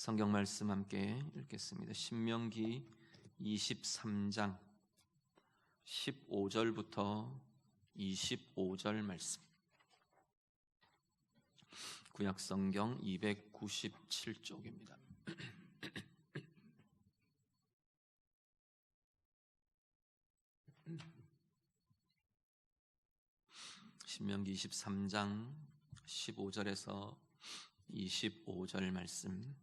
성경 말씀 함께 읽겠습니다. 신명기 23장 15절부터 25절 말씀. 구약 성경 297쪽입니다. 신명기 23장 15절에서 25절 말씀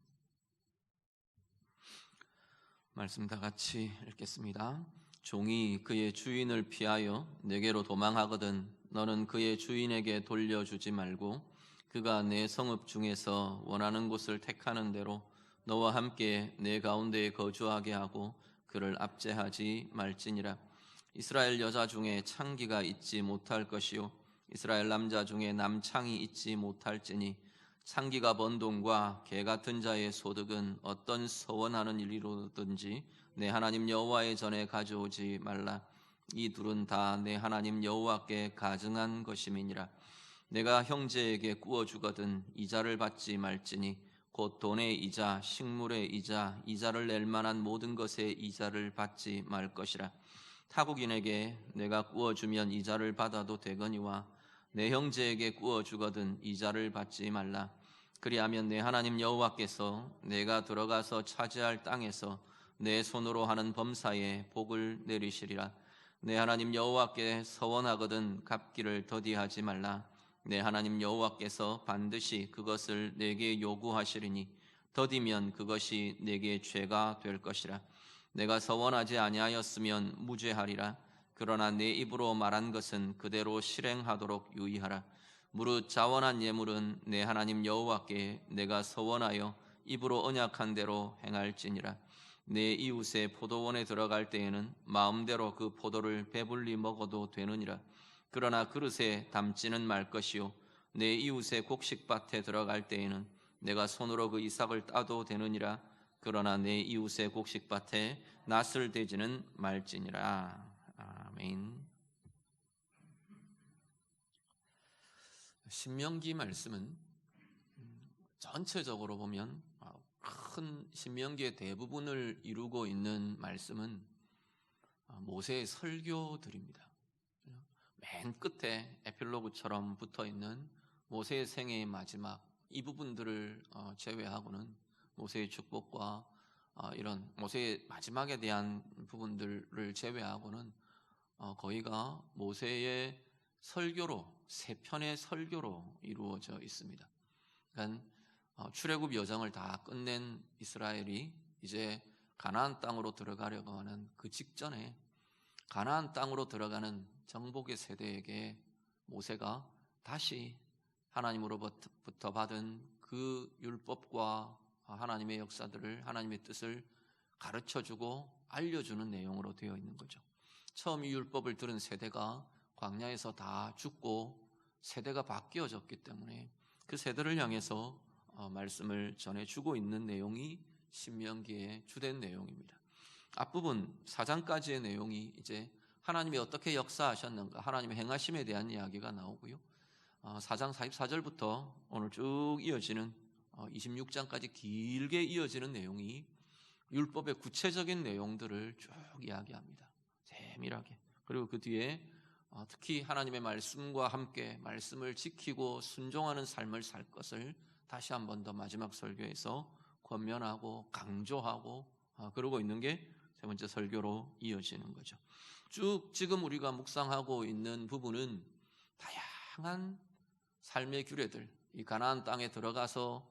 다 같이 읽겠습니다. 종이 그의 주인을 피하여 내게로 도망하거든 너는 그의 주인에게 돌려주지 말고 그가 내 성읍 중에서 원하는 곳을 택하는 대로 너와 함께 내 가운데에 거주하게 하고 그를 압제하지 말지니라. 이스라엘 여자 중에 창기가 있지 못할 것이요 이스라엘 남자 중에 남창이 있지 못할지니 창기가 번 돈과 개 같은 자의 소득은 어떤 서원하는 일이로든지 내 하나님 여호와의 전에 가져오지 말라. 이 둘은 다 내 하나님 여호와께 가증한 것임이니라. 내가 형제에게 구워주거든 이자를 받지 말지니 곧 돈의 이자, 식물의 이자, 이자를 낼 만한 모든 것의 이자를 받지 말 것이라. 타국인에게 내가 구워주면 이자를 받아도 되거니와 내 형제에게 구워주거든 이자를 받지 말라. 그리하면 내 하나님 여호와께서 내가 들어가서 차지할 땅에서 내 손으로 하는 범사에 복을 내리시리라. 내 하나님 여호와께 서원하거든 갚기를 더디하지 말라. 내 하나님 여호와께서 반드시 그것을 내게 요구하시리니 더디면 그것이 내게 죄가 될 것이라. 내가 서원하지 아니하였으면 무죄하리라. 그러나 내 입으로 말한 것은 그대로 실행하도록 유의하라. 무릇 자원한 예물은 내 하나님 여호와께 내가 서원하여 입으로 언약한 대로 행할지니라. 내 이웃의 포도원에 들어갈 때에는 마음대로 그 포도를 배불리 먹어도 되느니라. 그러나 그릇에 담지는 말 것이요 내 이웃의 곡식밭에 들어갈 때에는 내가 손으로 그 이삭을 따도 되느니라. 그러나 내 이웃의 곡식밭에 낫을 대지는 말지니라. 아멘. 신명기 말씀은 전체적으로 보면 큰 신명기의 대부분을 이루고 있는 말씀은 모세의 설교들입니다. 맨 끝에 에필로그처럼 붙어있는 모세의 생애의 마지막 이 부분들을 제외하고는 모세의 축복과 이런 모세의 마지막에 대한 부분들을 제외하고는 거의가 모세의 설교로 세 편의 설교로 이루어져 있습니다. 그러니까 출애굽 여정을 다 끝낸 이스라엘이 이제 가나안 땅으로 들어가려고 하는 그 직전에 가나안 땅으로 들어가는 정복의 세대에게 모세가 다시 하나님으로부터 받은 그 율법과 하나님의 역사들을 하나님의 뜻을 가르쳐주고 알려주는 내용으로 되어 있는 거죠. 처음 이 율법을 들은 세대가 광야에서 다 죽고 세대가 바뀌어졌기 때문에 그 세대를 향해서 말씀을 전해주고 있는 내용이 신명기의 주된 내용입니다. 앞부분 4장까지의 내용이 이제 하나님이 어떻게 역사하셨는가, 하나님의 행하심에 대한 이야기가 나오고요. 4장 44절부터 오늘 쭉 이어지는 26장까지 길게 이어지는 내용이 율법의 구체적인 내용들을 쭉 이야기합니다. 세밀하게. 그리고 그 뒤에 특히 하나님의 말씀과 함께 말씀을 지키고 순종하는 삶을 살 것을 다시 한 번 더 마지막 설교에서 권면하고 강조하고 그러고 있는 게 세 번째 설교로 이어지는 거죠. 쭉 지금 우리가 묵상하고 있는 부분은 다양한 삶의 규례들, 이 가나안 땅에 들어가서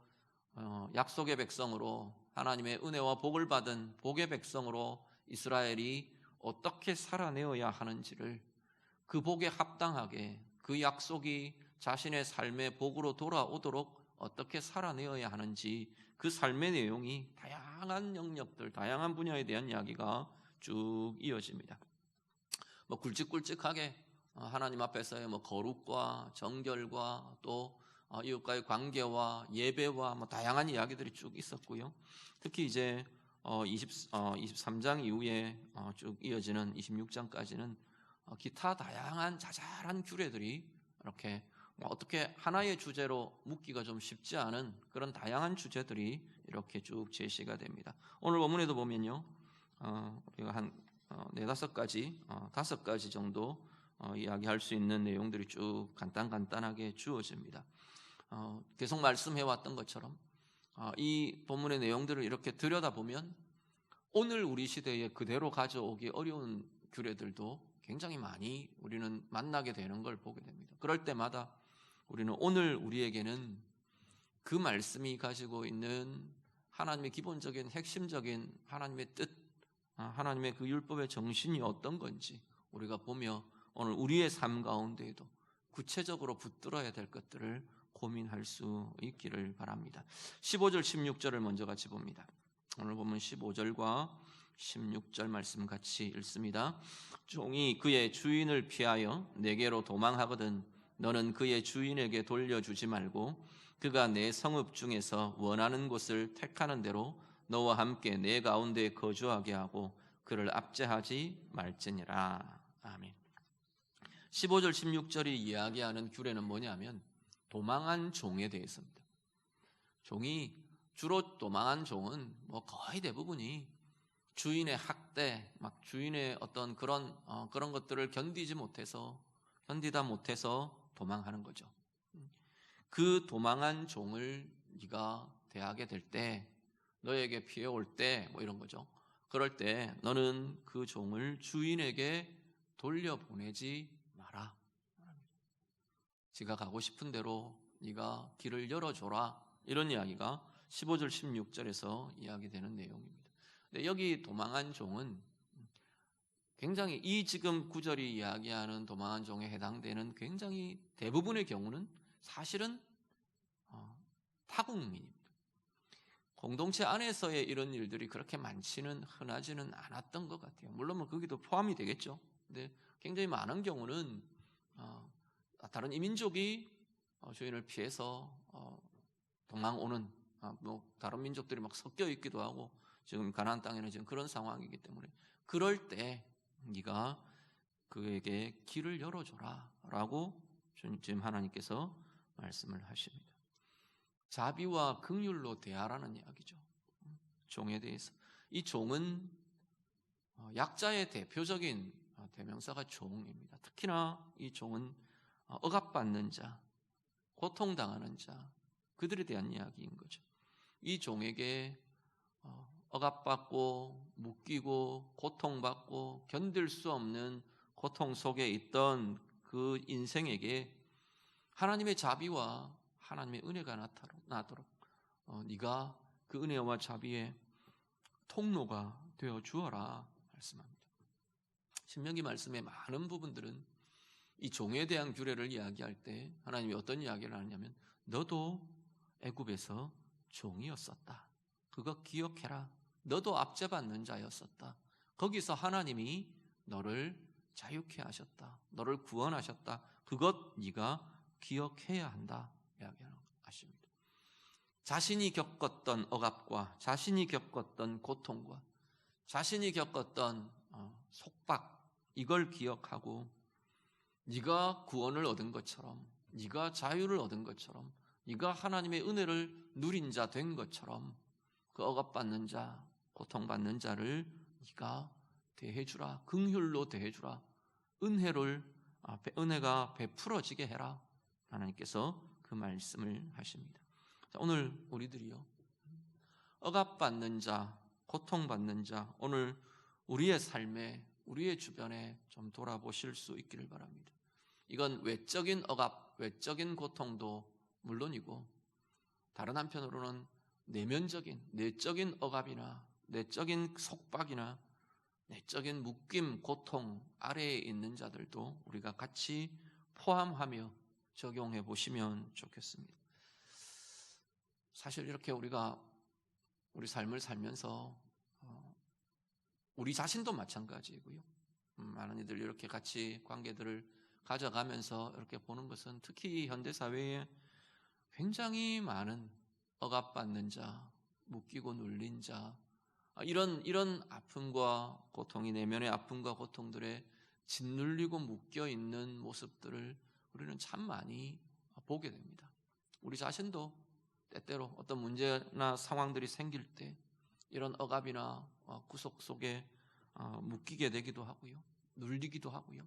약속의 백성으로 하나님의 은혜와 복을 받은 복의 백성으로 이스라엘이 어떻게 살아내어야 하는지를 그 복에 합당하게 그 약속이 자신의 삶의 복으로 돌아오도록 어떻게 살아내어야 하는지 그 삶의 내용이 다양한 영역들, 다양한 분야에 대한 이야기가 쭉 이어집니다. 굵직굵직하게 하나님 앞에서의 거룩과 정결과 또 이웃과의 관계와 예배와 다양한 이야기들이 쭉 있었고요. 특히 이제 23장 이후에 쭉 이어지는 26장까지는 기타 다양한 자잘한 규례들이 이렇게 어떻게 하나의 주제로 묶기가 좀 쉽지 않은 그런 다양한 주제들이 이렇게 쭉 제시가 됩니다. 오늘 본문에도 보면요, 우리가 한 네다섯 가지, 5가지 정도 이야기할 수 있는 내용들이 쭉 간단하게 주어집니다. 계속 말씀해왔던 것처럼 이 본문의 내용들을 이렇게 들여다보면 오늘 우리 시대에 그대로 가져오기 어려운 규례들도 굉장히 많이 우리는 만나게 되는 걸 보게 됩니다. 그럴 때마다 우리는 오늘 우리에게는 그 말씀이 가지고 있는 하나님의 기본적인 핵심적인 하나님의 뜻, 하나님의 그 율법의 정신이 어떤 건지 우리가 보며 오늘 우리의 삶 가운데에도 구체적으로 붙들어야 될 것들을 고민할 수 있기를 바랍니다. 15절 16절을 먼저 같이 봅니다. 오늘 보면 15절과 16절 말씀 같이 읽습니다. 종이 그의 주인을 피하여 내게로 도망하거든 너는 그의 주인에게 돌려주지 말고 그가 내 성읍 중에서 원하는 곳을 택하는 대로 너와 함께 내 가운데 거주하게 하고 그를 압제하지 말지니라. 아멘. 15절 16절이 이야기하는 규례는 뭐냐면 도망한 종에 대해서입니다. 주로 도망한 종은 거의 대부분이 주인의 학대, 주인의 어떤 그런 것들을 견디다 못해서 도망하는 거죠. 그 도망한 종을 네가 대하게 될 때, 너에게 피해올 때, 이런 거죠. 그럴 때 너는 그 종을 주인에게 돌려보내지 마라. 지가 가고 싶은 대로 네가 길을 열어줘라. 이런 이야기가 15절 16절에서 이야기되는 내용입니다. 근데 여기 도망한 종은 굉장히 이 지금 구절이 이야기하는 도망한 종에 해당되는 굉장히 대부분의 경우는 사실은 타국민입니다. 공동체 안에서의 이런 일들이 그렇게 흔하지는 않았던 것 같아요. 물론 거기도 포함이 되겠죠. 근데 굉장히 많은 경우는 다른 이민족이 주인을 피해서 도망 오는 다른 민족들이 섞여 있기도 하고 지금 가나안 땅에는 지금 그런 상황이기 때문에 그럴 때 네가 그에게 길을 열어줘라라고 지금 하나님께서 말씀을 하십니다. 자비와 긍휼로 대하라는 이야기죠. 종에 대해서. 이 종은 약자의 대표적인 대명사가 종입니다. 특히나 이 종은 억압받는 자, 고통당하는 자, 그들에 대한 이야기인 거죠. 이 종에게 억압받고 묶이고 고통받고 견딜 수 없는 고통 속에 있던 그 인생에게 하나님의 자비와 하나님의 은혜가 나도록 네가 그 은혜와 자비의 통로가 되어 주어라 말씀합니다. 신명기 말씀의 많은 부분들은 이 종에 대한 규례를 이야기할 때 하나님이 어떤 이야기를 하냐면 너도 애굽에서 종이었었다. 그거 기억해라. 너도 압제받는 자였었다. 거기서 하나님이 너를 자유케 하셨다. 너를 구원하셨다. 그것 네가 기억해야 한다. 이야기하십니다. 자신이 겪었던 억압과 자신이 겪었던 고통과 자신이 겪었던 속박 이걸 기억하고 네가 구원을 얻은 것처럼 네가 자유를 얻은 것처럼 네가 하나님의 은혜를 누린 자 된 것처럼 그 억압받는 자, 고통받는 자를 네가 대해주라. 긍휼로 대해주라. 은혜가 베풀어지게 해라. 하나님께서 그 말씀을 하십니다. 자, 오늘 우리들이요 억압받는 자, 고통받는 자 오늘 우리의 삶에 우리의 주변에 좀 돌아보실 수 있기를 바랍니다. 이건 외적인 억압, 외적인 고통도 물론이고 다른 한편으로는 내적인 억압이나 내적인 속박이나 내적인 묶임, 고통 아래에 있는 자들도 우리가 같이 포함하며 적용해 보시면 좋겠습니다. 사실 이렇게 우리가 우리 삶을 살면서 우리 자신도 마찬가지고요. 많은 이들 이렇게 같이 관계들을 가져가면서 이렇게 보는 것은 특히 현대 사회에 굉장히 많은 억압받는 자, 묶이고 눌린 자, 이런 아픔과 고통이 내면의 아픔과 고통들에 짓눌리고 묶여 있는 모습들을 우리는 참 많이 보게 됩니다. 우리 자신도 때때로 어떤 문제나 상황들이 생길 때 이런 억압이나 구속 속에 묶이게 되기도 하고요. 눌리기도 하고요.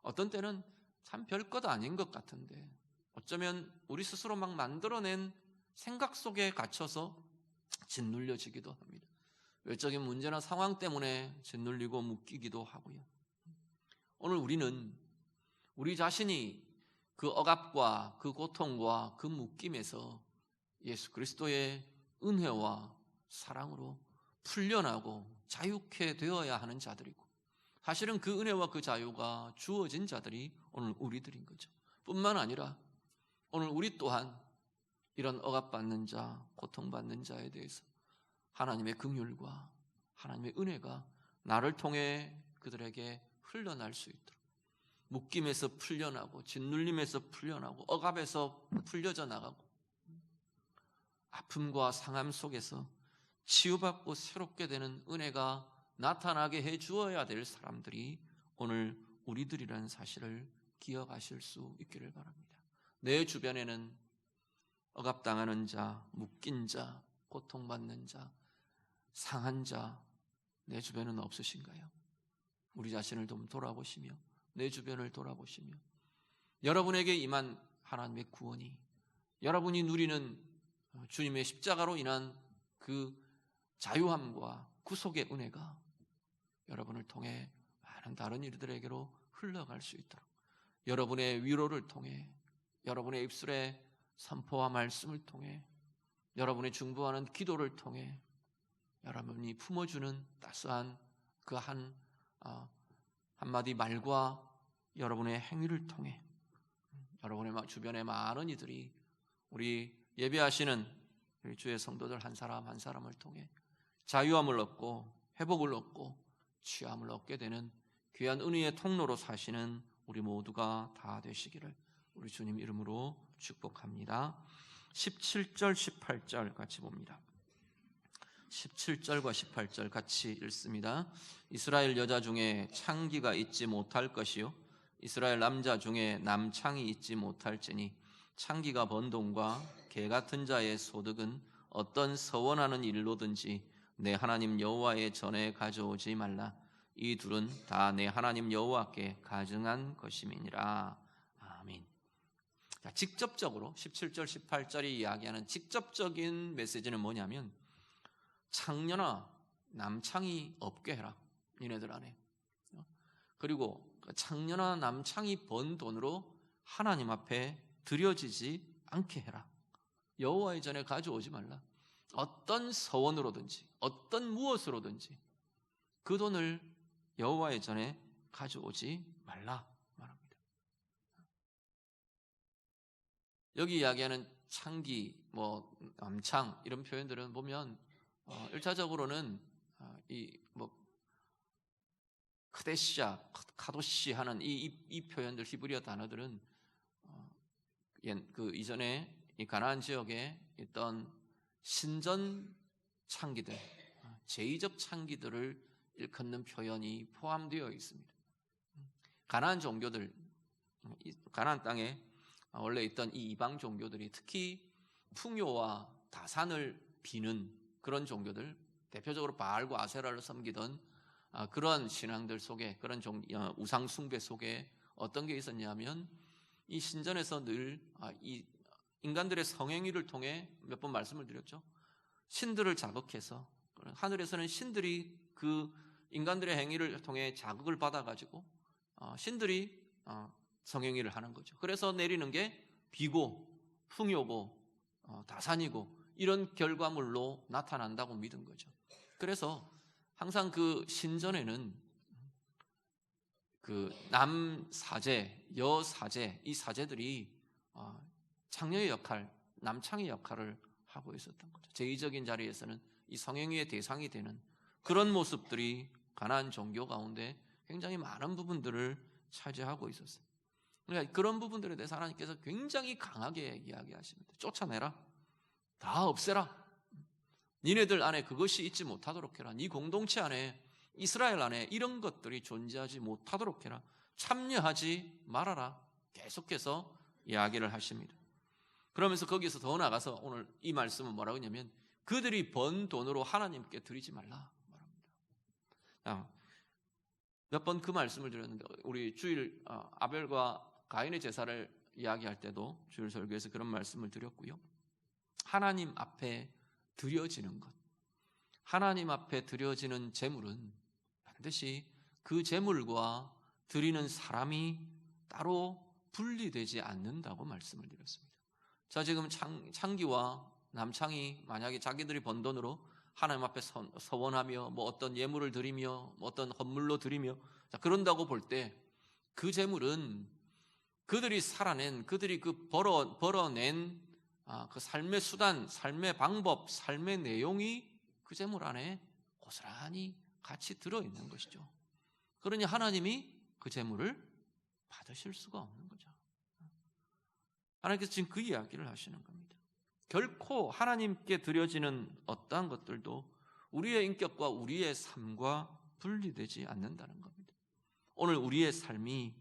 어떤 때는 참 별것 아닌 것 같은데 어쩌면 우리 스스로 막 만들어낸 생각 속에 갇혀서 짓눌려지기도 합니다. 외적인 문제나 상황 때문에 짓눌리고 묶이기도 하고요. 오늘 우리는 우리 자신이 그 억압과 그 고통과 그 묶임에서 예수 그리스도의 은혜와 사랑으로 풀려나고 자유케 되어야 하는 자들이고, 사실은 그 은혜와 그 자유가 주어진 자들이 오늘 우리들인 거죠. 뿐만 아니라 오늘 우리 또한 이런 억압받는 자, 고통받는 자에 대해서 하나님의 긍휼과 하나님의 은혜가 나를 통해 그들에게 흘러날 수 있도록, 묶임에서 풀려나고 짓눌림에서 풀려나고 억압에서 풀려져 나가고 아픔과 상함 속에서 치유받고 새롭게 되는 은혜가 나타나게 해 주어야 될 사람들이 오늘 우리들이라는 사실을 기억하실 수 있기를 바랍니다. 내 주변에는 억압당하는 자, 묶인 자, 고통받는 자, 상한 자, 내 주변은 없으신가요? 우리 자신을 좀 돌아보시며 내 주변을 돌아보시며 여러분에게 임한 하나님의 구원이, 여러분이 누리는 주님의 십자가로 인한 그 자유함과 구속의 은혜가 여러분을 통해 많은 다른 이들에게로 흘러갈 수 있도록, 여러분의 위로를 통해, 여러분의 입술에 선포와 말씀을 통해, 여러분의 중보하는 기도를 통해, 여러분이 품어주는 따스한 그 한마디 말과 여러분의 행위를 통해 여러분의 주변의 많은 이들이 우리 예배하시는 우리 주의 성도들 한 사람 한 사람을 통해 자유함을 얻고 회복을 얻고 취함을 얻게 되는 귀한 은혜의 통로로 사시는 우리 모두가 다 되시기를 우리 주님 이름으로 축복합니다. 17절 18절 같이 봅니다. 17절과 18절 같이 읽습니다. 이스라엘 여자 중에 창기가 있지 못할 것이요 이스라엘 남자 중에 남창이 있지 못할지니 창기가 번 돈과 개 같은 자의 소득은 어떤 서원하는 일로든지 내 하나님 여호와의 전에 가져오지 말라. 이 둘은 다 내 하나님 여호와께 가증한 것임이니라. 아멘. 자, 직접적으로 17절 18절이 이야기하는 직접적인 메시지는 뭐냐면 창녀나 남창이 없게 해라. 니네들 안에. 그리고 창녀나 남창이 번 돈으로 하나님 앞에 드려지지 않게 해라. 여호와의 전에 가져오지 말라. 어떤 서원으로든지 어떤 무엇으로든지 그 돈을 여호와의 전에 가져오지 말라 말합니다. 여기 이야기하는 창기, 남창 이런 표현들은 보면 1차적으로는 크데시아, 카도시 하는 이 표현들, 히브리어 단어들은 그 이전에 이 가나안 지역에 있던 신전 창기들, 제의적 창기들을 일컫는 표현이 포함되어 있습니다. 가나안 종교들, 가나안 땅에 원래 있던 이 이방 종교들이 특히 풍요와 다산을 비는 그런 종교들, 대표적으로 바알과 아세라를 섬기던 그런 신앙들 속에, 그런 우상 숭배 속에 어떤 게 있었냐면 이 신전에서 늘 이 인간들의 성행위를 통해 몇 번 말씀을 드렸죠. 신들을 자극해서 하늘에서는 신들이 그 인간들의 행위를 통해 자극을 받아가지고 신들이 성행위를 하는 거죠. 그래서 내리는 게 비고 풍요고 다산이고 이런 결과물로 나타난다고 믿은 거죠. 그래서 항상 그 신전에는 그 남사제, 여사제, 이 사제들이 창녀의 역할, 남창의 역할을 하고 있었던 거죠. 제의적인 자리에서는 이 성행위의 대상이 되는 그런 모습들이 가나안 종교 가운데 굉장히 많은 부분들을 차지하고 있었어요. 그러니까 그런 부분들에 대해서 하나님께서 굉장히 강하게 이야기하십니다. 쫓아내라. 다 없애라. 니네들 안에 그것이 있지 못하도록 해라. 네 공동체 안에, 이스라엘 안에 이런 것들이 존재하지 못하도록 해라. 참여하지 말아라. 계속해서 이야기를 하십니다. 그러면서 거기서 더 나가서 오늘 이 말씀은 뭐라고 하냐면 그들이 번 돈으로 하나님께 드리지 말라 말합니다. 몇 번 그 말씀을 드렸는데 우리 주일 아벨과 가인의 제사를 이야기할 때도 주일 설교에서 그런 말씀을 드렸고요. 하나님 앞에 드려지는 것, 하나님 앞에 드려지는 제물은 반드시 그 제물과 드리는 사람이 따로 분리되지 않는다고 말씀을 드렸습니다. 자, 지금 창기와 남창이 만약에 자기들이 번 돈으로 하나님 앞에 서원하며 뭐 어떤 예물을 드리며 뭐 어떤 헌물로 드리며 자, 그런다고 볼 때 그 제물은 그들이 살아낸 그들이 그 벌어낸 그 삶의 수단, 삶의 방법, 삶의 내용이 그 제물 안에 고스란히 같이 들어있는 것이죠. 그러니 하나님이 그 제물을 받으실 수가 없는 거죠. 하나님께서 지금 그 이야기를 하시는 겁니다. 결코 하나님께 드려지는 어떠한 것들도 우리의 인격과 우리의 삶과 분리되지 않는다는 겁니다. 오늘 우리의 삶이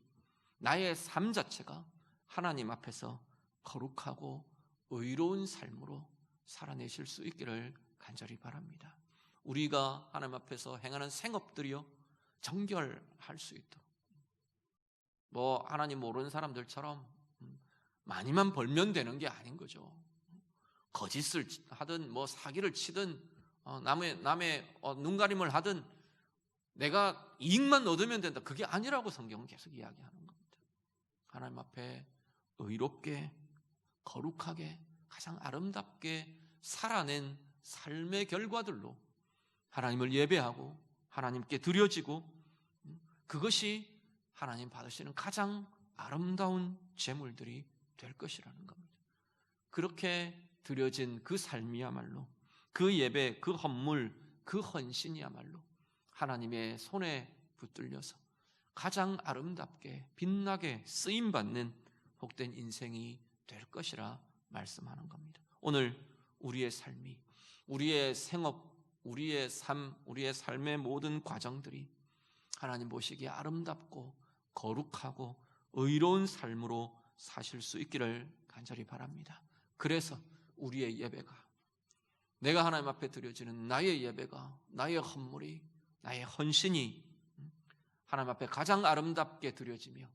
나의 삶 자체가 하나님 앞에서 거룩하고 의로운 삶으로 살아내실 수 있기를 간절히 바랍니다. 우리가 하나님 앞에서 행하는 생업들이요 정결할 수 있도록 뭐 하나님 모르는 사람들처럼 많이만 벌면 되는 게 아닌 거죠. 거짓을 하든 뭐 사기를 치든 남의 눈가림을 하든 내가 이익만 얻으면 된다. 그게 아니라고 성경은 계속 이야기하는 겁니다. 하나님 앞에 의롭게 거룩하게 가장 아름답게 살아낸 삶의 결과들로 하나님을 예배하고 하나님께 드려지고 그것이 하나님 받으시는 가장 아름다운 제물들이 될 것이라는 겁니다. 그렇게 드려진 그 삶이야말로 그 예배, 그 헌물, 그 헌신이야말로 하나님의 손에 붙들려서 가장 아름답게 빛나게 쓰임받는 복된 인생이 될 것이라 말씀하는 겁니다. 오늘 우리의 삶이, 우리의 생업, 우리의 삶, 우리의 삶의 모든 과정들이 하나님 보시기에 아름답고 거룩하고 의로운 삶으로 사실 수 있기를 간절히 바랍니다. 그래서 우리의 예배가, 내가 하나님 앞에 드려지는 나의 예배가, 나의 헌물이, 나의 헌신이 하나님 앞에 가장 아름답게 드려지며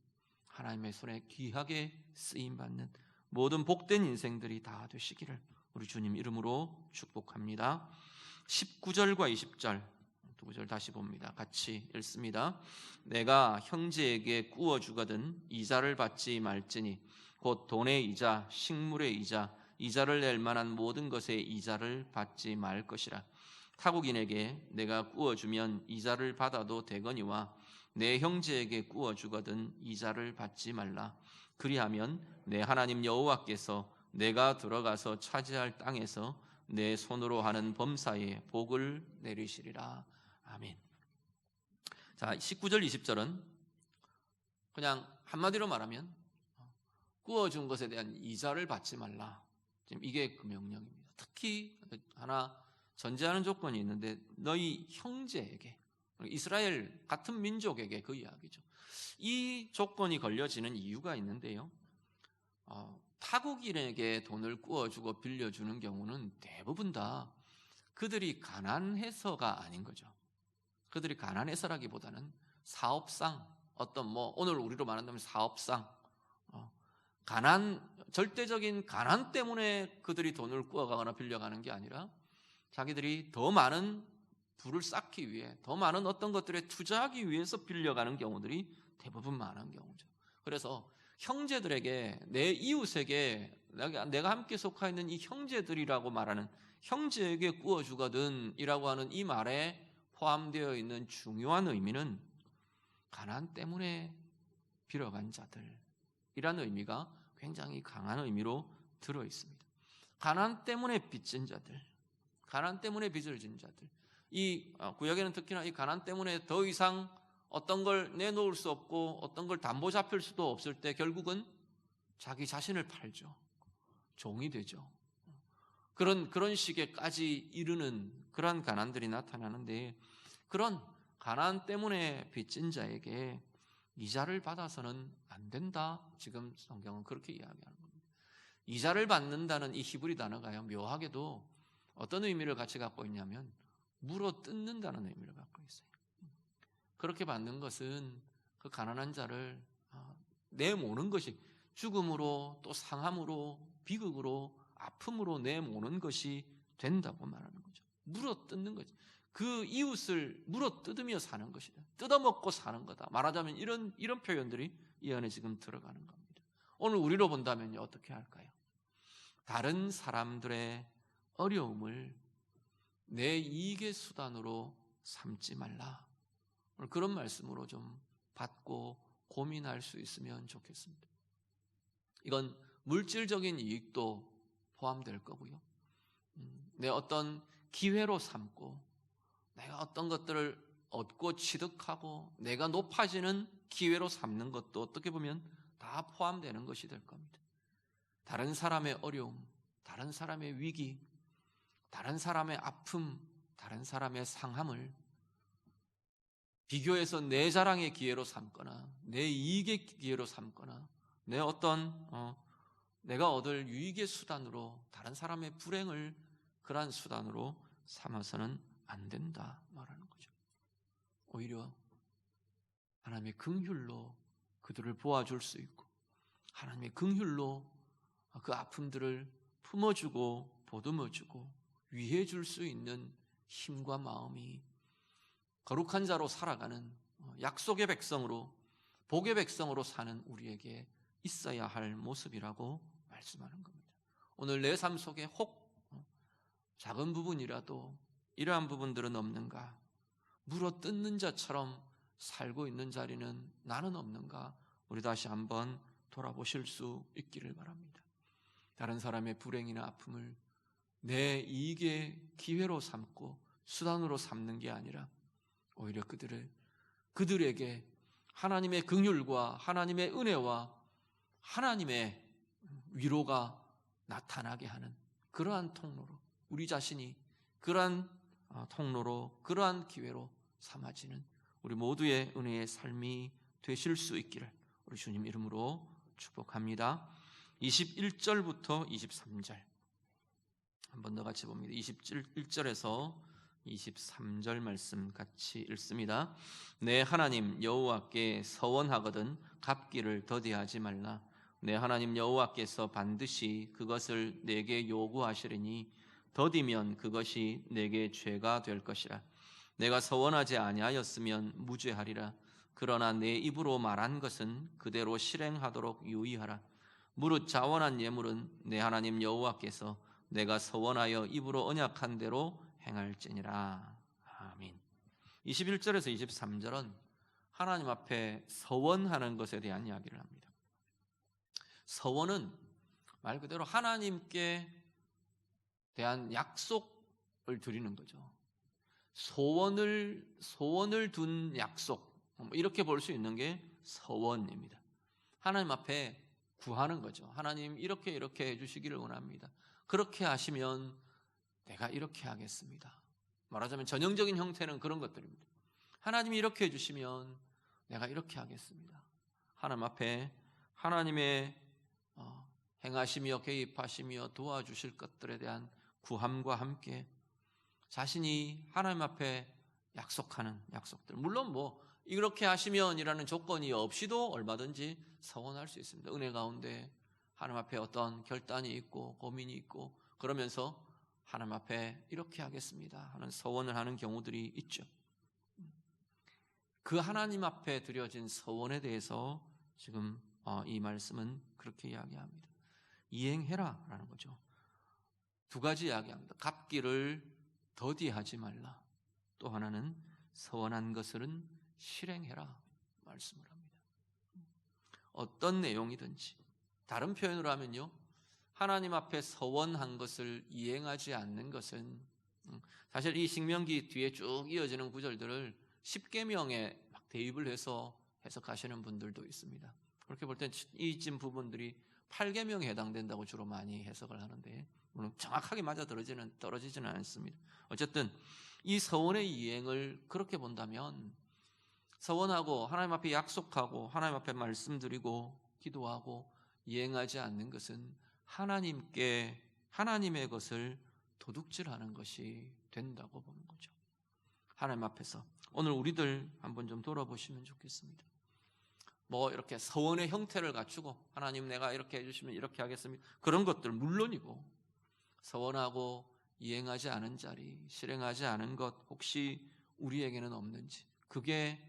하나님의 손에 귀하게 쓰임받는 모든 복된 인생들이 다 되시기를 우리 주님 이름으로 축복합니다. 19절과 20절 두 구절 다시 봅니다. 같이 읽습니다. 내가 형제에게 구워 주거든 이자를 받지 말지니 곧 돈의 이자, 식물의 이자, 이자를 낼 만한 모든 것의 이자를 받지 말 것이라. 타국인에게 내가 구워주면 이자를 받아도 되거니와 내 형제에게 구워주거든 이자를 받지 말라. 그리하면 내 하나님 여호와께서 내가 들어가서 차지할 땅에서 내 손으로 하는 범사에 복을 내리시리라. 아멘. 자, 19절 20절은 그냥 한마디로 말하면 구워준 것에 대한 이자를 받지 말라. 지금 이게 그 명령입니다. 특히 하나 전제하는 조건이 있는데 너희 형제에게, 이스라엘 같은 민족에게 그 이야기죠. 이 조건이 걸려지는 이유가 있는데요. 타국인에게 돈을 구워주고 빌려주는 경우는 대부분 다 그들이 가난해서가 아닌 거죠. 그들이 가난해서라기보다는 사업상 어떤 오늘 우리로 말한다면 사업상 절대적인 가난 때문에 그들이 돈을 구워가거나 빌려가는 게 아니라 자기들이 더 많은 부를 쌓기 위해 더 많은 어떤 것들에 투자하기 위해서 빌려가는 경우들이 대부분 많은 경우죠. 그래서 형제들에게, 내 이웃에게, 내가 함께 속하 있는 이 형제들이라고 말하는 형제에게 구워주거든 이라고 하는 이 말에 포함되어 있는 중요한 의미는 가난 때문에 빌어간 자들이라는 의미가 굉장히 강한 의미로 들어 있습니다. 가난 때문에 빚진 자들, 가난 때문에 빚을 진 자들, 이 구약에는 특히나 이 가난 때문에 더 이상 어떤 걸 내놓을 수 없고 어떤 걸 담보 잡힐 수도 없을 때 결국은 자기 자신을 팔죠. 종이 되죠. 그런 시기까지 이르는 그러한 가난들이 나타나는데, 그런 가난 때문에 빚진 자에게 이자를 받아서는 안 된다. 지금 성경은 그렇게 이야기하는 겁니다. 이자를 받는다는 이 히브리 단어가요, 묘하게도 어떤 의미를 같이 갖고 있냐면 물어 뜯는다는 의미를 갖고 있어요. 그렇게 받는 것은 그 가난한 자를 내모는 것이, 죽음으로 또 상함으로 비극으로 아픔으로 내모는 것이 된다고 말하는 거죠. 물어 뜯는 거죠. 그 이웃을 물어 뜯으며 사는 것이다. 뜯어먹고 사는 거다. 말하자면 이런 표현들이 이 안에 지금 들어가는 겁니다. 오늘 우리로 본다면요, 어떻게 할까요? 다른 사람들의 어려움을 내 이익의 수단으로 삼지 말라. 오늘 그런 말씀으로 좀 받고 고민할 수 있으면 좋겠습니다. 이건 물질적인 이익도 포함될 거고요. 내 어떤 기회로 삼고 내가 어떤 것들을 얻고 취득하고 내가 높아지는 기회로 삼는 것도 어떻게 보면 다 포함되는 것이 될 겁니다. 다른 사람의 어려움, 다른 사람의 위기, 다른 사람의 아픔, 다른 사람의 상함을 비교해서 내 자랑의 기회로 삼거나 내 이익의 기회로 삼거나 내 어떤 내가 얻을 유익의 수단으로 다른 사람의 불행을 그러한 수단으로 삼아서는 안 된다 말하는 거죠. 오히려 하나님의 긍휼로 그들을 보아줄 수 있고 하나님의 긍휼로 그 아픔들을 품어주고 보듬어주고 위해줄 수 있는 힘과 마음이 거룩한 자로 살아가는 약속의 백성으로 복의 백성으로 사는 우리에게 있어야 할 모습이라고 말씀하는 겁니다. 오늘 내 삶 속에 혹 작은 부분이라도 이러한 부분들은 없는가? 물어 뜯는 자처럼 살고 있는 자리는 나는 없는가? 우리 다시 한번 돌아보실 수 있기를 바랍니다. 다른 사람의 불행이나 아픔을 내 이익의 기회로 삼고 수단으로 삼는 게 아니라 오히려 그들에게 하나님의 긍휼과 하나님의 은혜와 하나님의 위로가 나타나게 하는 그러한 통로로 우리 자신이 그러한 통로로 그러한 기회로 삼아지는 우리 모두의 은혜의 삶이 되실 수 있기를 우리 주님 이름으로 축복합니다. 21절부터 23절 한 번 더 같이 봅니다. 21절에서 23절 말씀 같이 읽습니다. 내 하나님 여호와께 서원하거든 갚기를 더디하지 말라. 내 하나님 여호와께서 반드시 그것을 내게 요구하시리니 더디면 그것이 내게 죄가 될 것이라. 내가 서원하지 아니하였으면 무죄하리라. 그러나 내 입으로 말한 것은 그대로 실행하도록 유의하라. 무릇 자원한 예물은 내 하나님 여호와께서 내가 서원하여 입으로 언약한 대로 행할지니라. 아멘. 21절에서 23절은 하나님 앞에 서원하는 것에 대한 이야기를 합니다. 서원은 말 그대로 하나님께 대한 약속을 드리는 거죠. 소원을 둔 약속, 이렇게 볼 수 있는 게 서원입니다. 하나님 앞에 구하는 거죠. 하나님 이렇게 해주시기를 원합니다. 그렇게 하시면 내가 이렇게 하겠습니다. 말하자면 전형적인 형태는 그런 것들입니다. 하나님이 이렇게 해주시면 내가 이렇게 하겠습니다. 하나님 앞에 하나님의 행하시며 개입하시며 도와주실 것들에 대한 구함과 함께 자신이 하나님 앞에 약속하는 약속들, 물론 이렇게 하시면이라는 조건이 없이도 얼마든지 서원할 수 있습니다. 은혜 가운데 하나님 앞에 어떤 결단이 있고 고민이 있고 그러면서 하나님 앞에 이렇게 하겠습니다 하는 서원을 하는 경우들이 있죠. 그 하나님 앞에 드려진 서원에 대해서 지금 이 말씀은 그렇게 이야기합니다. 이행해라 라는 거죠. 두 가지 이야기합니다. 갚기를 더디하지 말라. 또 하나는 서원한 것은 실행해라 말씀을 합니다. 어떤 내용이든지 다른 표현으로 하면요, 하나님 앞에 서원한 것을 이행하지 않는 것은 사실 이 신명기 뒤에 쭉 이어지는 구절들을 10계명에 막 대입을 해서 해석하시는 분들도 있습니다. 그렇게 볼 땐 이쯤 부분들이 8계명에 해당된다고 주로 많이 해석을 하는데 물론 정확하게 떨어지지는 않습니다. 어쨌든 이 서원의 이행을 그렇게 본다면 서원하고 하나님 앞에 약속하고 하나님 앞에 말씀드리고 기도하고 이행하지 않는 것은 하나님의 것을 도둑질하는 것이 된다고 보는 거죠. 하나님 앞에서 오늘 우리들 한번 좀 돌아보시면 좋겠습니다. 뭐 이렇게 서원의 형태를 갖추고 하나님 내가 이렇게 해주시면 이렇게 하겠습니다. 그런 것들 물론이고 서원하고 이행하지 않은 자리, 실행하지 않은 것 혹시 우리에게는 없는지, 그게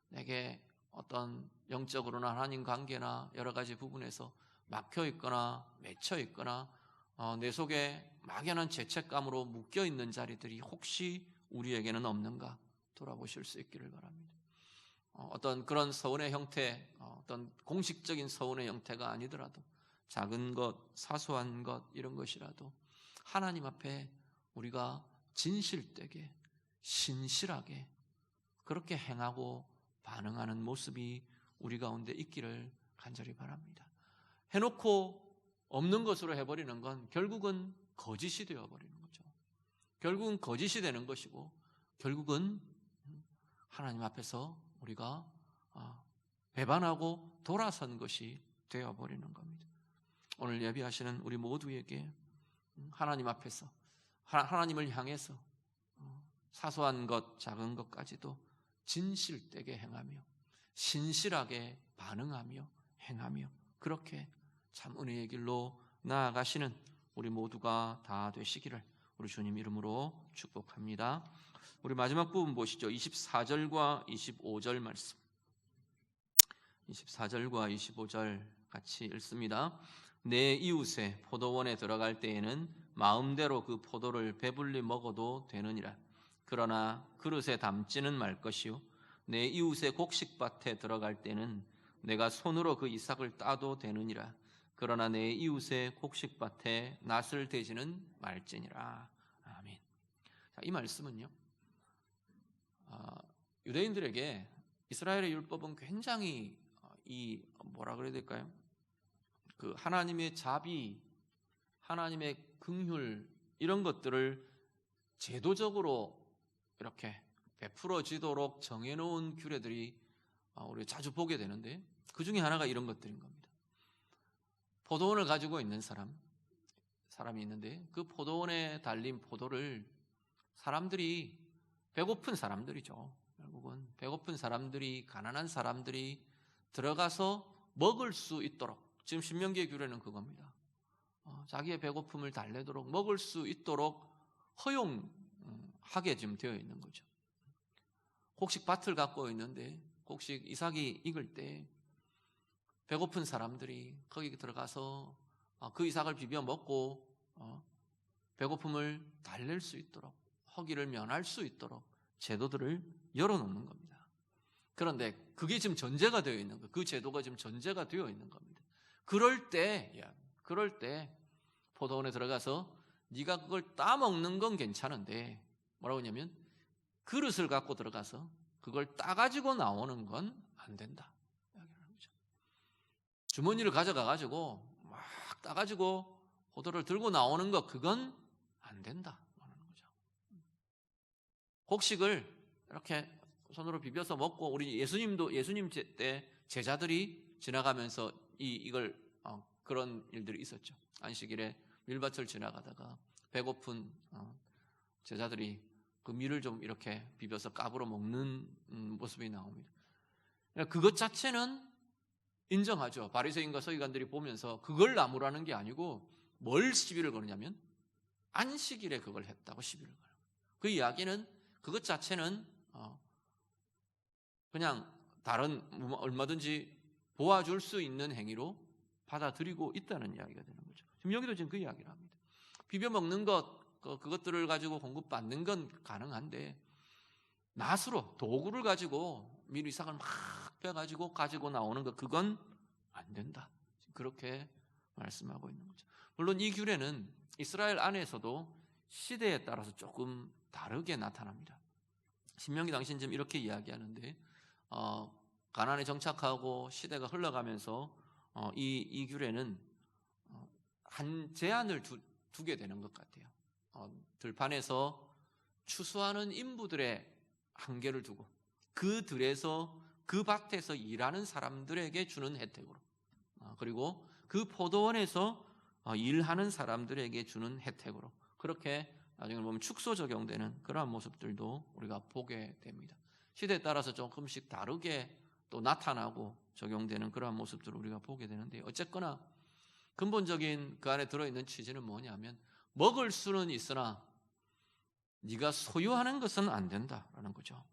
내게 어떤 영적으로나 하나님 관계나 여러 가지 부분에서 막혀 있거나 맺혀 있거나 내 속에 막연한 죄책감으로 묶여 있는 자리들이 혹시 우리에게는 없는가 돌아보실 수 있기를 바랍니다. 어떤 그런 서원의 형태, 어떤 공식적인 서원의 형태가 아니더라도 작은 것, 사소한 것 이런 것이라도 하나님 앞에 우리가 진실되게 신실하게 그렇게 행하고 반응하는 모습이 우리 가운데 있기를 간절히 바랍니다. 해놓고 없는 것으로 해버리는 건 결국은 거짓이 되어버리는 거죠. 결국은 거짓이 되는 것이고 결국은 하나님 앞에서 우리가 배반하고 돌아선 것이 되어버리는 겁니다. 오늘 예배하시는 우리 모두에게 하나님 앞에서 하나님을 향해서 사소한 것 작은 것까지도 진실되게 행하며 신실하게 반응하며 행하며 그렇게 참 은혜의 길로 나아가시는 우리 모두가 다 되시기를 우리 주님 이름으로 축복합니다. 우리 마지막 부분 보시죠. 24절과 25절 말씀. 24절과 25절 같이 읽습니다. 내 이웃의 포도원에 들어갈 때에는 마음대로 그 포도를 배불리 먹어도 되느니라. 그러나 그릇에 담지는 말 것이요 내 이웃의 곡식밭에 들어갈 때는 내가 손으로 그 이삭을 따도 되느니라. 그러나 내 이웃의 곡식밭에 낫을 대지는 말지니라. 아멘. 자, 이 말씀은요, 유대인들에게 이스라엘의 율법은 굉장히 뭐라 그래야 될까요? 그 하나님의 자비, 하나님의 긍휼 이런 것들을 제도적으로 이렇게 베풀어지도록 정해놓은 규례들이 우리가 자주 보게 되는데 그 중에 하나가 이런 것들인 겁니다. 포도원을 가지고 있는 사람이 있는데 그 포도원에 달린 포도를 사람들이 배고픈 사람들이죠. 결국은 배고픈 사람들이 가난한 사람들이 들어가서 먹을 수 있도록 지금 신명기의 규례는 그겁니다. 자기의 배고픔을 달래도록 먹을 수 있도록 허용하게 지금 되어 있는 거죠. 곡식밭을 갖고 있는데 곡식 이삭이 익을 때 배고픈 사람들이 거기 들어가서 그 이삭을 비벼 먹고 배고픔을 달랠 수 있도록 허기를 면할 수 있도록 제도들을 열어놓는 겁니다. 그런데 그게 지금 전제가 되어 있는 거예요. 그 제도가 지금 전제가 되어 있는 겁니다. 그럴 때 포도원에 들어가서 네가 그걸 따먹는 건 괜찮은데 뭐라고 하냐면 그릇을 갖고 들어가서 그걸 따가지고 나오는 건 안 된다. 주머니를 가져가가지고 막 따가지고 포도를 들고 나오는 거 그건 안 된다. 곡식을 이렇게 손으로 비벼서 먹고 우리 예수님 때 제자들이 지나가면서 이걸 그런 일들이 있었죠. 안식일에 밀밭을 지나가다가 배고픈 제자들이 그 밀을 좀 이렇게 비벼서 까불어 먹는 모습이 나옵니다. 그것 자체는 인정하죠. 바리새인과 서기관들이 보면서 그걸 나무라는 게 아니고 뭘 시비를 거느냐면 안식일에 그걸 했다고 시비를 거는 거예요. 그 이야기는 그것 자체는 그냥 다른 얼마든지 도와줄 수 있는 행위로 받아들이고 있다는 이야기가 되는 거죠. 지금 여기도 지금 그 이야기를 합니다. 비벼 먹는 그것들을 가지고 공급받는 건 가능한데 낫으로 도구를 가지고 밀이삭을 막 빼가지고 가지고 나오는 것 그건 안 된다. 그렇게 말씀하고 있는 거죠. 물론 이 규례는 이스라엘 안에서도 시대에 따라서 조금 다르게 나타납니다. 신명기 당시는 지금 이렇게 이야기하는데 가나안에 정착하고 시대가 흘러가면서 이 규례는 한 제한을 두게 되는 것 같아요. 들판에서 추수하는 인부들의 한계를 두고 그들에서 그 밭에서 일하는 사람들에게 주는 혜택으로, 그리고 그 포도원에서 일하는 사람들에게 주는 혜택으로, 그렇게 나중에 보면 축소 적용되는 그러한 모습들도 우리가 보게 됩니다. 시대에 따라서 조금씩 다르게 또 나타나고 적용되는 그러한 모습들을 우리가 보게 되는데, 어쨌거나 근본적인 그 안에 들어있는 취지는 뭐냐면, 먹을 수는 있으나 네가 소유하는 것은 안 된다라는 거죠.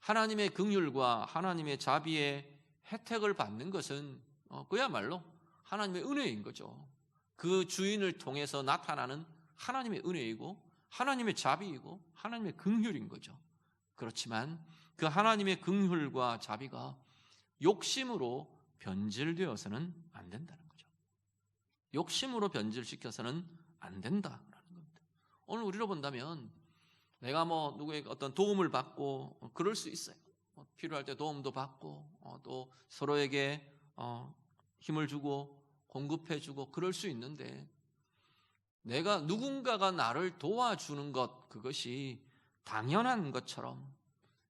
하나님의 긍휼과 하나님의 자비의 혜택을 받는 것은 그야말로 하나님의 은혜인 거죠. 그 주인을 통해서 나타나는 하나님의 은혜이고 하나님의 자비이고 하나님의 긍휼인 거죠. 그렇지만 그 하나님의 긍휼과 자비가 욕심으로 변질되어서는 안 된다는 거죠. 욕심으로 변질시켜서는 안 된다라는 겁니다. 오늘 우리로 본다면 내가 누구에게 어떤 도움을 받고 그럴 수 있어요. 필요할 때 도움도 받고 또 서로에게 힘을 주고 공급해주고 그럴 수 있는데, 내가 누군가가 나를 도와주는 것, 그것이 당연한 것처럼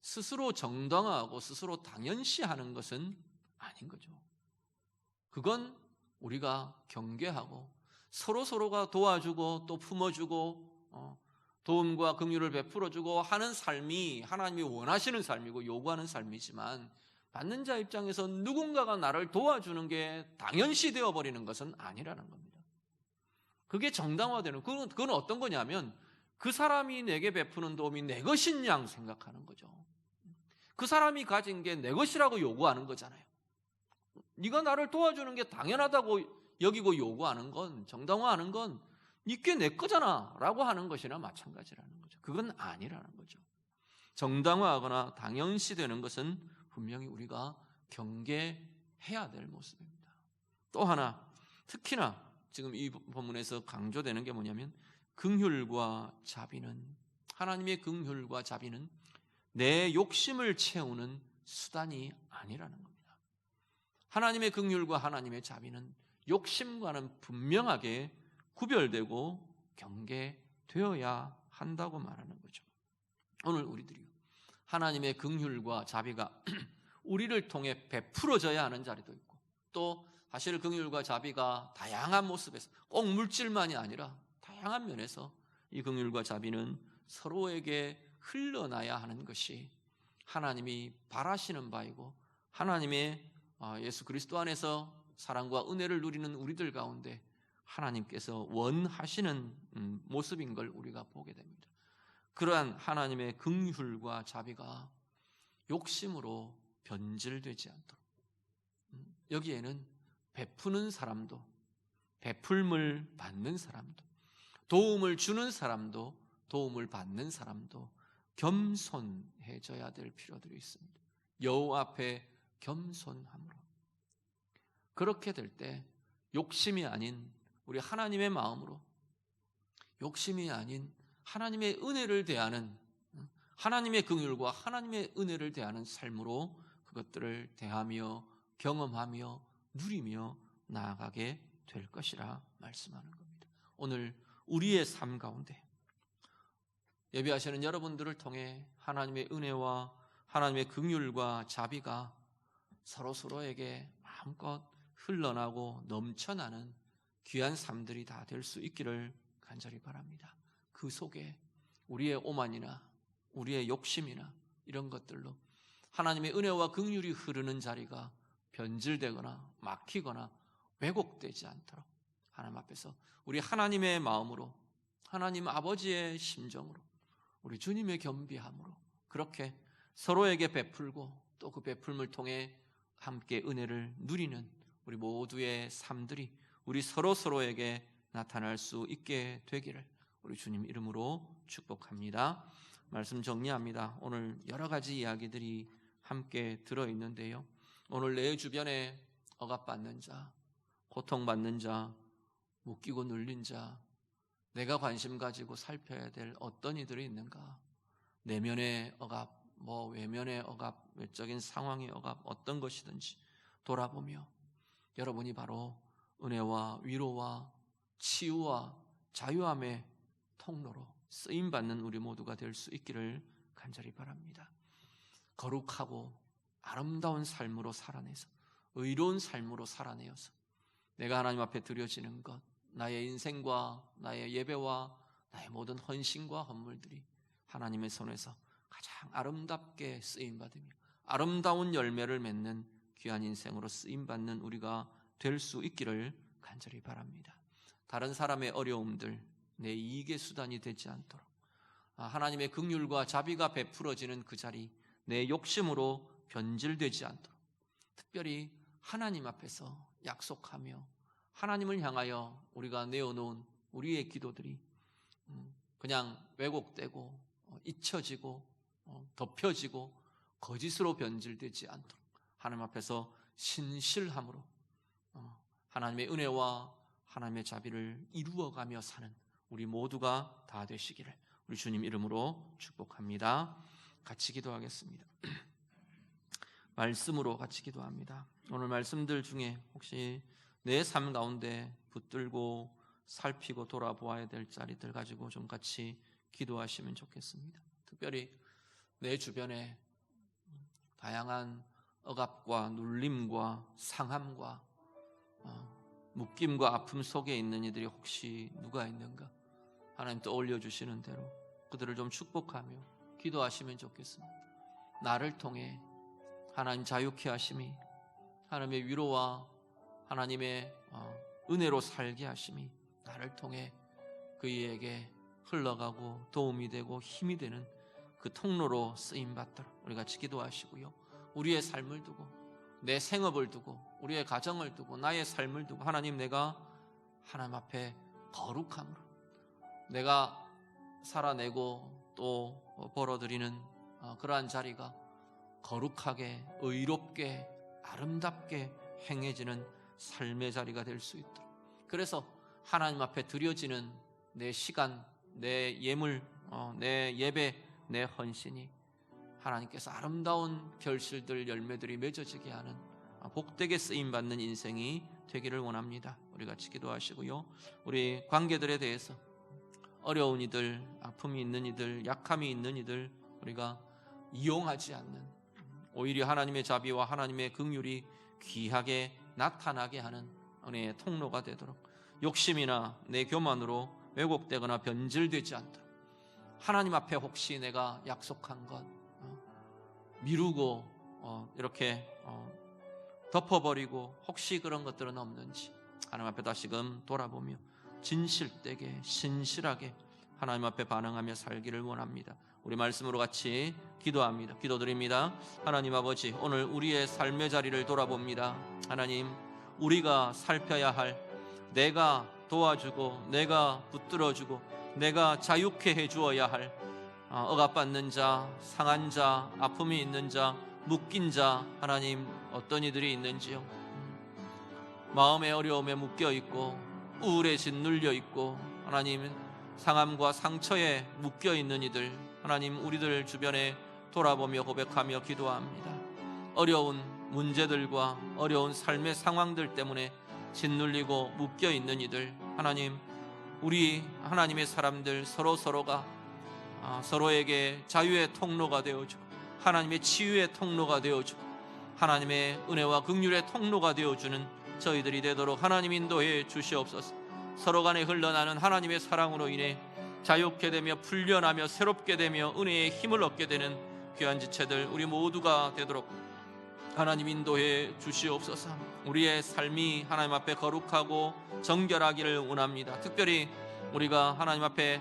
스스로 정당화하고 스스로 당연시하는 것은 아닌 거죠. 그건 우리가 경계하고 서로가 도와주고 또 품어주고 도움과 긍휼을 베풀어주고 하는 삶이 하나님이 원하시는 삶이고 요구하는 삶이지만, 받는 자 입장에서 누군가가 나를 도와주는 게 당연시 되어버리는 것은 아니라는 겁니다. 그게 정당화되는, 그건 어떤 거냐면 그 사람이 내게 베푸는 도움이 내 것인 양 생각하는 거죠. 그 사람이 가진 게 내 것이라고 요구하는 거잖아요. 네가 나를 도와주는 게 당연하다고 여기고 요구하는 건, 정당화하는 건 이게 내 거잖아 라고 하는 것이나 마찬가지라는 거죠. 그건 아니라는 거죠. 정당화하거나 당연시되는 것은 분명히 우리가 경계해야 될 모습입니다. 또 하나, 특히나 지금 이 본문에서 강조되는 게 뭐냐면, 긍휼과 자비는, 하나님의 긍휼과 자비는 내 욕심을 채우는 수단이 아니라는 겁니다. 하나님의 긍휼과 하나님의 자비는 욕심과는 분명하게 구별되고 경계되어야 한다고 말하는 거죠. 오늘 우리들이 하나님의 긍휼과 자비가 우리를 통해 베풀어져야 하는 자리도 있고, 또 사실 긍휼과 자비가 다양한 모습에서 꼭 물질만이 아니라 다양한 면에서 이 긍휼과 자비는 서로에게 흘러나야 하는 것이 하나님이 바라시는 바이고, 하나님의 예수 그리스도 안에서 사랑과 은혜를 누리는 우리들 가운데 하나님께서 원하시는 모습인 걸 우리가 보게 됩니다. 그러한 하나님의 긍휼과 자비가 욕심으로 변질되지 않도록, 여기에는 베푸는 사람도, 베풀물 받는 사람도, 도움을 주는 사람도, 도움을 받는 사람도 겸손해져야 될 필요들이 있습니다. 여호와 앞에 겸손함으로. 그렇게 될 때 욕심이 아닌 우리 하나님의 마음으로, 욕심이 아닌 하나님의 은혜를 대하는, 하나님의 긍휼과 하나님의 은혜를 대하는 삶으로 그것들을 대하며 경험하며 누리며 나아가게 될 것이라 말씀하는 겁니다. 오늘 우리의 삶 가운데 예배하시는 여러분들을 통해 하나님의 은혜와 하나님의 긍휼과 자비가 서로에게 마음껏 흘러나고 넘쳐나는 귀한 삶들이 다 될 수 있기를 간절히 바랍니다. 그 속에 우리의 오만이나 우리의 욕심이나 이런 것들로 하나님의 은혜와 긍휼이 흐르는 자리가 변질되거나 막히거나 왜곡되지 않도록 하나님 앞에서 우리 하나님의 마음으로, 하나님 아버지의 심정으로, 우리 주님의 겸비함으로 그렇게 서로에게 베풀고 또 그 베풀음을 통해 함께 은혜를 누리는 우리 모두의 삶들이 우리 서로에게 나타날 수 있게 되기를 우리 주님 이름으로 축복합니다. 말씀 정리합니다. 오늘 여러 가지 이야기들이 함께 들어있는데요, 오늘 내 주변에 억압받는 자, 고통받는 자, 묶이고 눌린 자, 내가 관심 가지고 살펴야 될 어떤 이들이 있는가? 내면의 억압, 외면의 억압, 외적인 상황의 억압, 어떤 것이든지 돌아보며 여러분이 바로 은혜와 위로와 치유와 자유함의 통로로 쓰임받는 우리 모두가 될 수 있기를 간절히 바랍니다. 거룩하고 아름다운 삶으로 살아내서 의로운 삶으로 살아내어서 내가 하나님 앞에 드려지는 것, 나의 인생과 나의 예배와 나의 모든 헌신과 헌물들이 하나님의 손에서 가장 아름답게 쓰임받으며 아름다운 열매를 맺는 귀한 인생으로 쓰임받는 우리가 될 수 있기를 간절히 바랍니다. 다른 사람의 어려움들 내 이익의 수단이 되지 않도록, 하나님의 긍휼과 자비가 베풀어지는 그 자리 내 욕심으로 변질되지 않도록, 특별히 하나님 앞에서 약속하며 하나님을 향하여 우리가 내어놓은 우리의 기도들이 그냥 왜곡되고 잊혀지고 덮여지고 거짓으로 변질되지 않도록 하나님 앞에서 신실함으로 하나님의 은혜와 하나님의 자비를 이루어가며 사는 우리 모두가 다 되시기를 우리 주님 이름으로 축복합니다. 같이 기도하겠습니다. 말씀으로 같이 기도합니다. 오늘 말씀들 중에 혹시 내 삶 가운데 붙들고 살피고 돌아보아야 될 자리들 가지고 좀 같이 기도하시면 좋겠습니다. 특별히 내 주변에 다양한 억압과 눌림과 상함과 묶임과 아픔 속에 있는 이들이 혹시 누가 있는가, 하나님 떠올려 주시는 대로 그들을 좀 축복하며 기도하시면 좋겠습니다. 나를 통해 하나님 자유케 하심이, 하나님의 위로와 하나님의 은혜로 살게 하심이 나를 통해 그이에게 흘러가고 도움이 되고 힘이 되는 그 통로로 쓰임받도록 우리 같이 기도하시고요. 우리의 삶을 두고, 내 생업을 두고, 우리의 가정을 두고, 나의 삶을 두고 하나님, 내가 하나님 앞에 거룩함으로 내가 살아내고 또 벌어들이는 그러한 자리가 거룩하게 의롭게 아름답게 행해지는 삶의 자리가 될 수 있도록, 그래서 하나님 앞에 드려지는 내 시간, 내 예물, 내 예배, 내 헌신이 하나님께서 아름다운 결실들, 열매들이 맺어지게 하는 복되게 쓰임받는 인생이 되기를 원합니다. 우리 같이 기도하시고요. 우리 관계들에 대해서 어려운 이들, 아픔이 있는 이들, 약함이 있는 이들 우리가 이용하지 않는, 오히려 하나님의 자비와 하나님의 긍휼이 귀하게 나타나게 하는 은혜의 통로가 되도록, 욕심이나 내 교만으로 왜곡되거나 변질되지 않도록, 하나님 앞에 혹시 내가 약속한 것 미루고 이렇게 덮어버리고 혹시 그런 것들은 없는지 하나님 앞에 다시금 돌아보며 진실되게 신실하게 하나님 앞에 반응하며 살기를 원합니다. 우리 말씀으로 같이 기도합니다. 기도드립니다. 하나님 아버지, 오늘 우리의 삶의 자리를 돌아봅니다. 하나님, 우리가 살펴야 할, 내가 도와주고 내가 붙들어주고 내가 자유케 해주어야 할 억압받는 자, 상한 자, 아픔이 있는 자, 묶인 자, 하나님 어떤 이들이 있는지요. 마음의 어려움에 묶여있고 우울에 짓눌려있고 하나님 상함과 상처에 묶여있는 이들, 하나님 우리들 주변에 돌아보며 고백하며 기도합니다. 어려운 문제들과 어려운 삶의 상황들 때문에 짓눌리고 묶여있는 이들, 하나님 우리 하나님의 사람들 서로가 서로에게 자유의 통로가 되어주고 하나님의 치유의 통로가 되어주고 하나님의 은혜와 긍휼의 통로가 되어주는 저희들이 되도록 하나님 인도해 주시옵소서. 서로 간에 흘러나는 하나님의 사랑으로 인해 자유케 되며 풀려나며 새롭게 되며 은혜의 힘을 얻게 되는 귀한 지체들 우리 모두가 되도록 하나님 인도해 주시옵소서. 우리의 삶이 하나님 앞에 거룩하고 정결하기를 원합니다. 특별히 우리가 하나님 앞에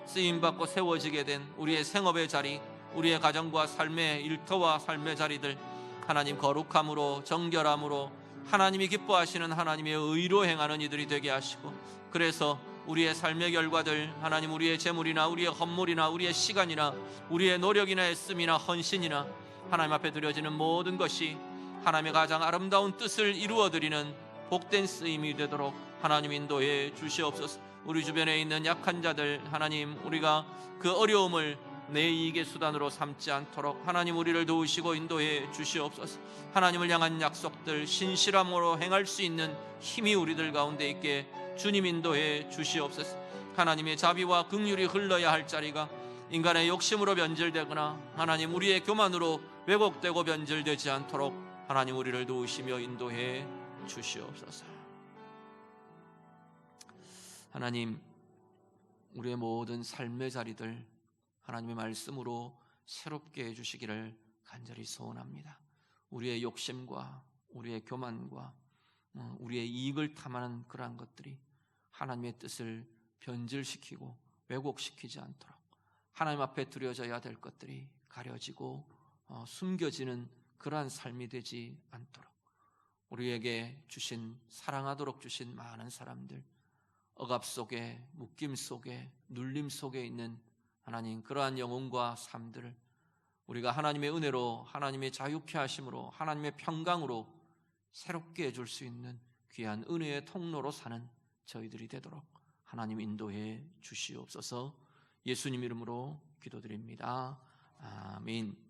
쓰임받고 세워지게 된 우리의 생업의 자리, 우리의 가정과 삶의 일터와 삶의 자리들 하나님 거룩함으로 정결함으로 하나님이 기뻐하시는 하나님의 의로 행하는 이들이 되게 하시고, 그래서 우리의 삶의 결과들 하나님 우리의 재물이나 우리의 헌물이나 우리의 시간이나 우리의 노력이나 애씀이나 헌신이나 하나님 앞에 드려지는 모든 것이 하나님의 가장 아름다운 뜻을 이루어드리는 복된 쓰임이 되도록 하나님 인도해 주시옵소서. 우리 주변에 있는 약한 자들 하나님 우리가 그 어려움을 내 이익의 수단으로 삼지 않도록 하나님 우리를 도우시고 인도해 주시옵소서. 하나님을 향한 약속들 신실함으로 행할 수 있는 힘이 우리들 가운데 있게 주님 인도해 주시옵소서. 하나님의 자비와 긍휼이 흘러야 할 자리가 인간의 욕심으로 변질되거나 하나님 우리의 교만으로 왜곡되고 변질되지 않도록 하나님 우리를 도우시며 인도해 주시옵소서. 하나님, 우리의 모든 삶의 자리들 하나님의 말씀으로 새롭게 해주시기를 간절히 소원합니다. 우리의 욕심과 우리의 교만과 우리의 이익을 탐하는 그러한 것들이 하나님의 뜻을 변질시키고 왜곡시키지 않도록 하나님 앞에 드려져야 될 것들이 가려지고 숨겨지는 그러한 삶이 되지 않도록 우리에게 주신, 사랑하도록 주신 많은 사람들, 억압 속에, 묶임 속에, 눌림 속에 있는 하나님 그러한 영혼과 삶들을 우리가 하나님의 은혜로, 하나님의 자유케 하심으로, 하나님의 평강으로 새롭게 해줄 수 있는 귀한 은혜의 통로로 사는 저희들이 되도록 하나님 인도해 주시옵소서. 예수님 이름으로 기도드립니다. 아멘.